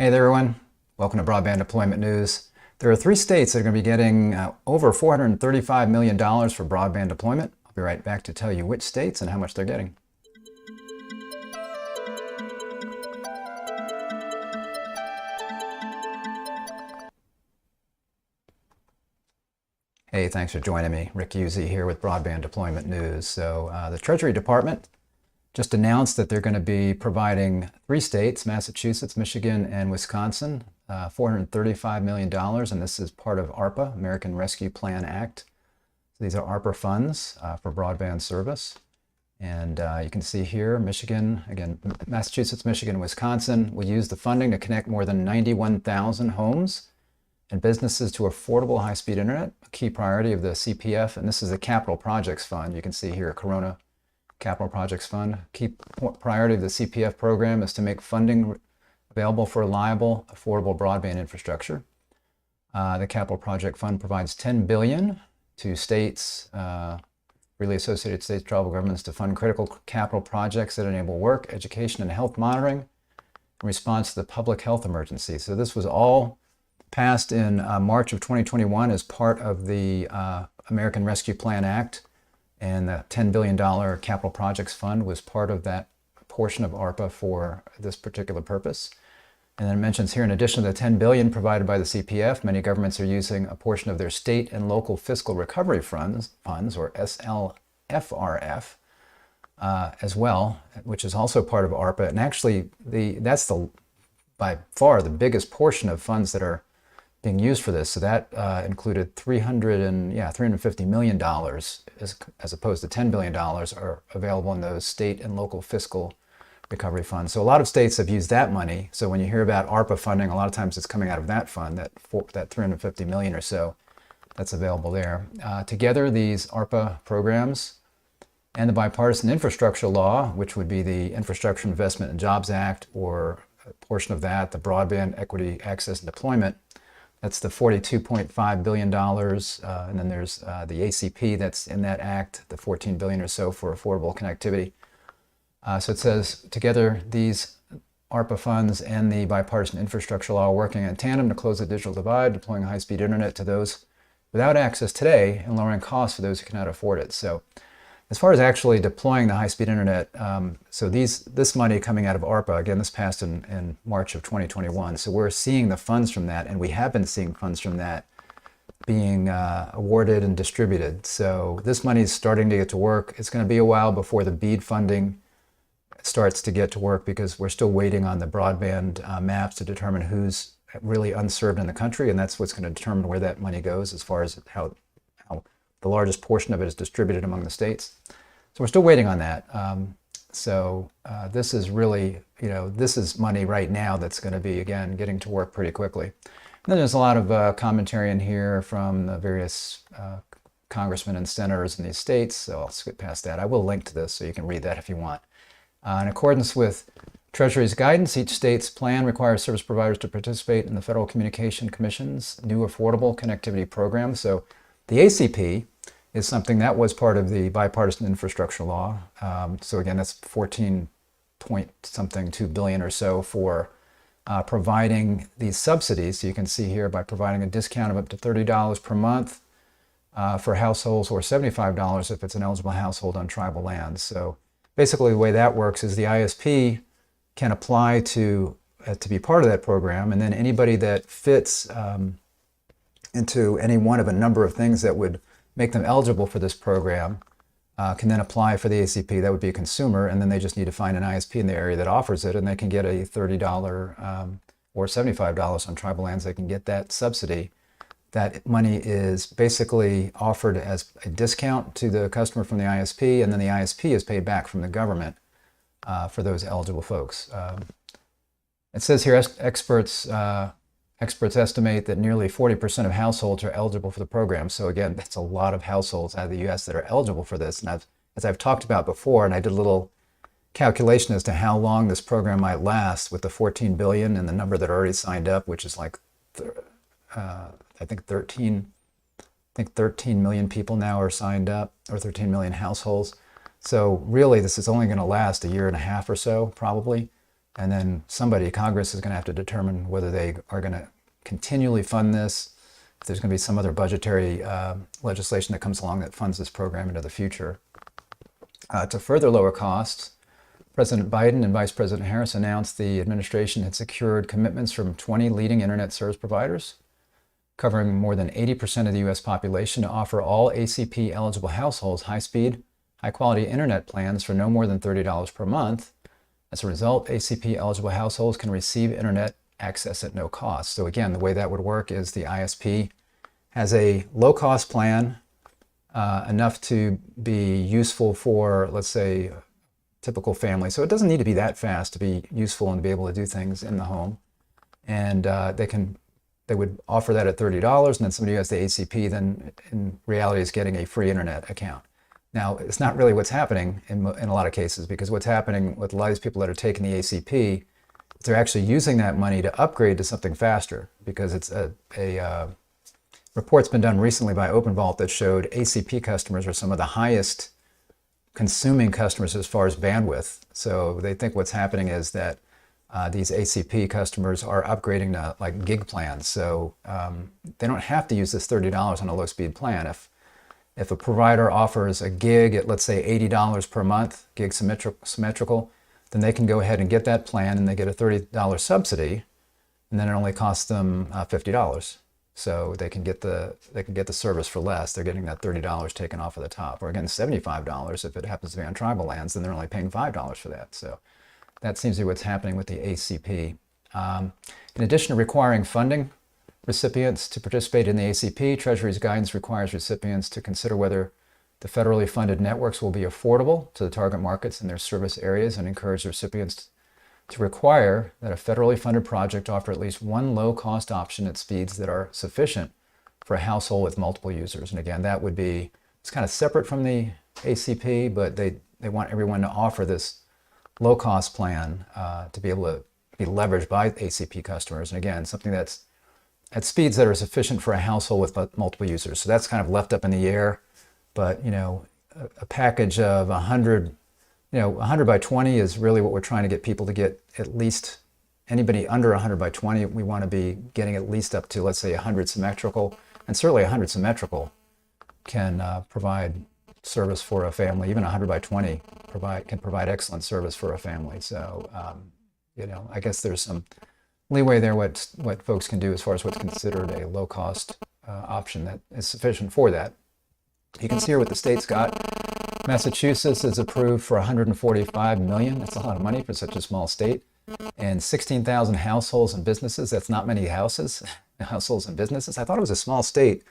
Hey there, everyone. Welcome to Broadband Deployment News. There are 3 states that are going to be getting over $435 million for broadband deployment. I'll be right back to tell you which states and how much they're getting. Hey, thanks for joining me. Rick Uzzi here with Broadband Deployment News. So the Treasury Department just announced that they're going to be providing 3 states, Massachusetts, Michigan, and Wisconsin, $435 million, and this is part of ARPA, American Rescue Plan Act. So these are ARPA funds for broadband service. And you can see here, Michigan, again, Massachusetts, Michigan, and Wisconsin will use the funding to connect more than 91,000 homes and businesses to affordable high-speed internet, a key priority of the CPF, and this is the Capital Projects Fund. You can see here, Corona Capital Projects Fund. Key priority of the CPF program is to make funding available for reliable, affordable broadband infrastructure. The Capital Project Fund provides $10 billion to states, really associated states, tribal governments, to fund critical capital projects that enable work, education, and health monitoring in response to the public health emergency. So this was all passed in March of 2021 as part of the American Rescue Plan Act, and the $10 billion Capital Projects Fund was part of that portion of ARPA for this particular purpose. And then it mentions here, in addition to the $10 billion provided by the CPF, many governments are using a portion of their state and local fiscal recovery funds, or SLFRF, as well, which is also part of ARPA. And actually, that's by far the biggest portion of funds that are being used for this. So that included $350 million as opposed to $10 billion are available in those state and local fiscal recovery funds. So a lot of states have used that money. So when you hear about ARPA funding, a lot of times it's coming out of that fund, that $350 million or so that's available there. Together, these ARPA programs and the Bipartisan Infrastructure Law, which would be the Infrastructure Investment and Jobs Act, or a portion of that, the Broadband Equity, Access, and Deployment, that's the $42.5 billion, and then there's the ACP that's in that act, the $14 billion or so for affordable connectivity. So it says, together, these ARPA funds and the Bipartisan Infrastructure Law are working in tandem to close the digital divide, deploying high-speed internet to those without access today and lowering costs for those who cannot afford it. So as far as actually deploying the high-speed internet, so this money coming out of ARPA, again, this passed in March of 2021. So we're seeing the funds from that, and we have been seeing funds from that being awarded and distributed. So this money is starting to get to work. It's going to be a while before the BEAD funding starts to get to work, because we're still waiting on the broadband maps to determine who's really unserved in the country, and that's what's going to determine where that money goes as far as how the largest portion of it is distributed among the states. So we're still waiting on that. This is really, this is money right now that's going to be, again, getting to work pretty quickly. And then there's a lot of commentary in here from the various congressmen and senators in these states, so I'll skip past that. I will link to this so you can read that if you want. In accordance with Treasury's guidance, each state's plan requires service providers to participate in the Federal Communication Commission's new Affordable Connectivity Program. So the ACP is something that was part of the Bipartisan Infrastructure Law. So again, that's 14.2 billion or so for providing these subsidies. So you can see here, by providing a discount of up to $30 per month for households, or $75 if it's an eligible household on tribal lands. So basically the way that works is the ISP can apply to be part of that program, and then anybody that fits into any one of a number of things that would make them eligible for this program can then apply for the ACP. That would be a consumer, and then they just need to find an ISP in the area that offers it, and they can get a $30 or $75 on tribal lands. They can get that subsidy. That money is basically offered as a discount to the customer from the ISP, and then the ISP is paid back from the government for those eligible folks. It says here, experts estimate that nearly 40% of households are eligible for the program. So again, that's a lot of households out of the U.S. that are eligible for this. And as I've talked about before, and I did a little calculation as to how long this program might last with the 14 billion and the number that already signed up, which is like, I think 13 million people now are signed up, or 13 million households. So really, this is only going to last a year and a half or so, probably. And then Congress is going to have to determine whether they are going to continually fund this, if there's going to be some other budgetary legislation that comes along that funds this program into the future. To further lower costs, President Biden and Vice President Harris announced the administration had secured commitments from 20 leading internet service providers, covering more than 80% of the U.S. population, to offer all ACP-eligible households high-speed, high-quality internet plans for no more than $30 per month. As a result, ACP-eligible households can receive internet access at no cost. So again, the way that would work is the ISP has a low-cost plan, enough to be useful for, let's say, a typical family. So it doesn't need to be that fast to be useful and to be able to do things in the home. And they would offer that at $30, and then somebody who has the ACP then in reality is getting a free internet account. Now, it's not really what's happening in a lot of cases, because what's happening with a lot of these people that are taking the ACP, they're actually using that money to upgrade to something faster, because it's a report's been done recently by OpenVault that showed ACP customers are some of the highest consuming customers as far as bandwidth. So they think what's happening is that these ACP customers are upgrading to like gig plans. So they don't have to use this $30 on a low-speed plan. If a provider offers a gig at, let's say, $80 per month, gig symmetrical, then they can go ahead and get that plan, and they get a $30 subsidy, and then it only costs them $50. So they can get the service for less. They're getting that $30 taken off of the top. Or again, $75 if it happens to be on tribal lands, then they're only paying $5 for that. So that seems to be what's happening with the ACP. In addition to requiring funding recipients to participate in the ACP, Treasury's guidance requires recipients to consider whether the federally funded networks will be affordable to the target markets in their service areas, and encourage recipients to require that a federally funded project offer at least one low-cost option at speeds that are sufficient for a household with multiple users. And again, that would be, it's kind of separate from the ACP, but they want everyone to offer this low-cost plan to be able to be leveraged by ACP customers. And again, something that's at speeds that are sufficient for a household with multiple users. So that's kind of left up in the air. But, a package of 100 by 20 is really what we're trying to get people to get. At least anybody under 100 by 20, we want to be getting at least up to, let's say, 100 symmetrical. And certainly 100 symmetrical can provide service for a family. Even 100 by 20 can provide excellent service for a family. So, I guess there's some leeway there what folks can do as far as what's considered a low-cost option that is sufficient for that. You can see here what the states got. Massachusetts is approved for $145 million. That's a lot of money for such a small state. And 16,000 households and businesses. That's not many households and businesses. I thought it was a small state,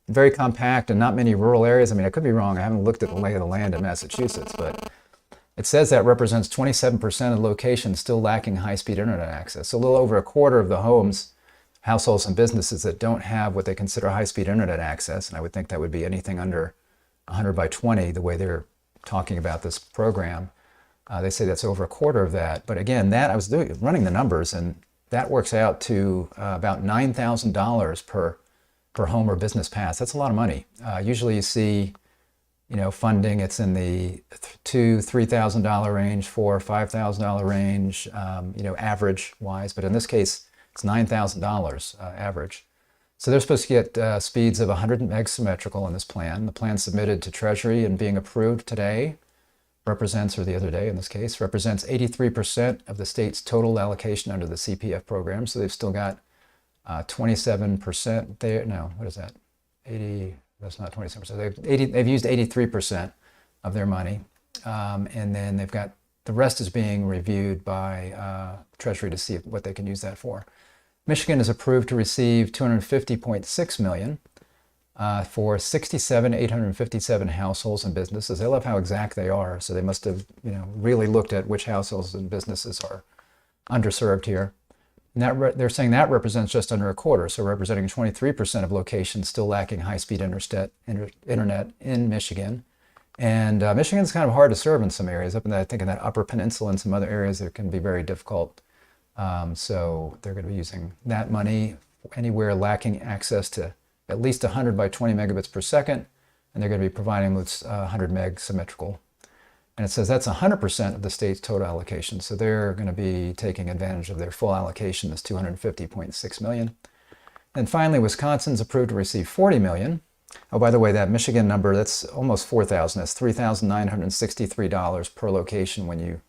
very compact, and not many rural areas. I mean, I could be wrong. I haven't looked at the lay of the land in Massachusetts, but it says that represents 27% of locations still lacking high-speed internet access. So a little over a quarter of the homes, households, and businesses that don't have what they consider high-speed internet access, and I would think that would be anything under 100 by 20, the way they're talking about this program. They say that's over a quarter of that. But again, I was running the numbers, and that works out to about $9,000 per home or business pass. That's a lot of money. Usually you see, funding, it's in the $2,000-$3,000 range, $4,000-$5,000 range, average-wise. But in this case, it's $9,000 average. So they're supposed to get speeds of 100 meg symmetrical in this plan. The plan submitted to Treasury and being approved today represents, or the other day in this case, represents 83% of the state's total allocation under the CPF program. So they've still got 27% there. No, what is that? 80, that's not 27%. They've used 83% of their money. And then they've got, the rest is being reviewed by Treasury to see what they can use that for. Michigan is approved to receive $250.6 million for 67,857 households and businesses. I love how exact they are. So they must have, really looked at which households and businesses are underserved here. And they're saying that represents just under a quarter, so representing 23% of locations still lacking high-speed internet in Michigan. And Michigan's kind of hard to serve in some areas. I think in that Upper Peninsula and some other areas, it can be very difficult. So they're going to be using that money anywhere lacking access to at least 100 by 20 megabits per second, and they're going to be providing with 100 meg symmetrical. And it says that's 100% of the state's total allocation. So they're going to be taking advantage of their full allocation, this $250.6 million. And finally, Wisconsin's approved to receive $40 million. Oh, by the way, that Michigan number, that's almost $4,000. That's $3,963 per location when you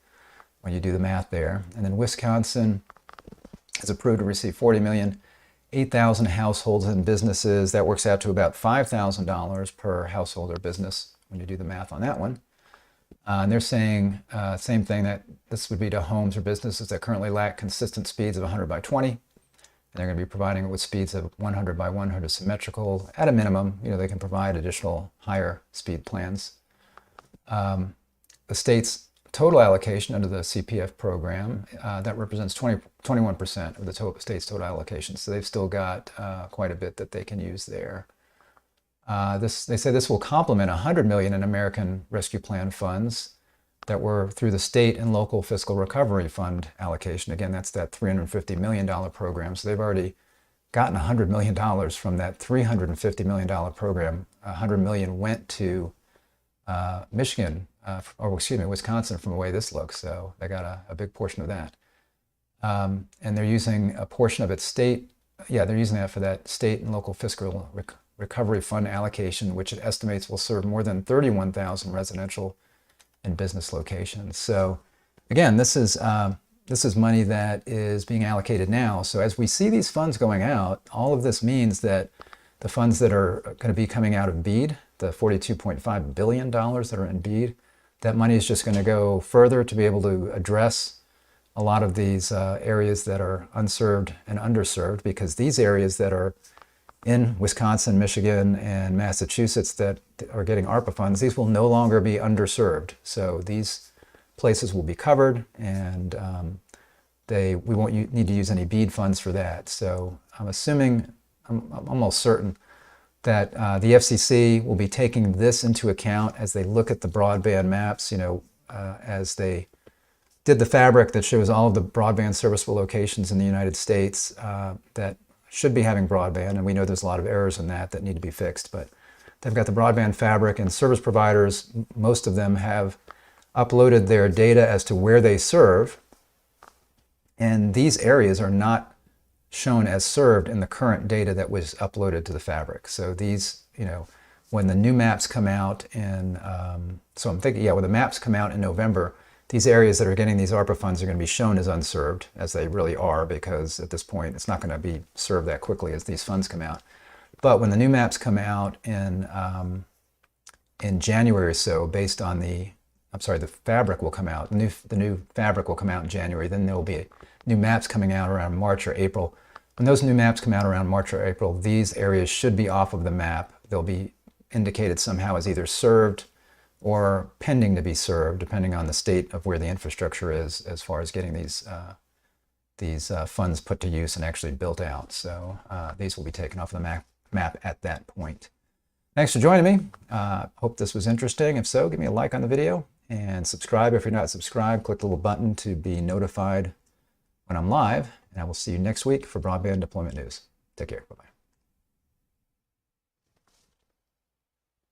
do the math there. And then Wisconsin is approved to receive $40 million. 8,000 households and businesses. That works out to about $5,000 per household or business when you do the math on that one. And they're saying same thing, that this would be to homes or businesses that currently lack consistent speeds of 100 by 20. And they're going to be providing it with speeds of 100 by 100 symmetrical. At a minimum, they can provide additional higher speed plans. The state's total allocation under the CPF program, that represents 21% of the state's total allocation. So they've still got quite a bit that they can use there. They say this will complement $100 million in American Rescue Plan funds that were through the state and local fiscal recovery fund allocation. Again, that's that $350 million program. So they've already gotten $100 million from that $350 million program. $100 million went to Wisconsin from the way this looks. So they got a big portion of that. And they're using a portion of its state, they're using that for that state and local fiscal recovery fund allocation, which it estimates will serve more than 31,000 residential and business locations. So again, this is money that is being allocated now. So as we see these funds going out, all of this means that the funds that are going to be coming out of BEAD, the $42.5 billion that are in BEAD, that money is just going to go further to be able to address a lot of these areas that are unserved and underserved, because these areas that are in Wisconsin, Michigan, and Massachusetts that are getting ARPA funds, these will no longer be underserved. So these places will be covered, and we won't need to use any BEAD funds for that. So I'm almost certain that the FCC will be taking this into account as they look at the broadband maps, as they did the fabric that shows all of the broadband serviceable locations in the United States that should be having broadband, and we know there's a lot of errors in that need to be fixed, but they've got the broadband fabric, and service providers, most of them have uploaded their data as to where they serve, and these areas are not shown as served in the current data that was uploaded to the fabric. So these, when the new maps come out in, so I'm thinking, when the maps come out in November, these areas that are getting these ARPA funds are going to be shown as unserved, as they really are, because at this point it's not going to be served that quickly as these funds come out. But when the new maps come out in January or so, based on the fabric will come out. The new fabric will come out in January. Then there will be new maps coming out around March or April. When those new maps come out around March or April, these areas should be off of the map. They'll be indicated somehow as either served or pending to be served, depending on the state of where the infrastructure is as far as getting these funds put to use and actually built out. So these will be taken off the map at that point. Thanks for joining me. Hope this was interesting. If so, give me a like on the video and subscribe if you're not subscribed. Click the little button to be notified when I'm live, and I will see you next week for Broadband Deployment News. Take care. Bye-bye.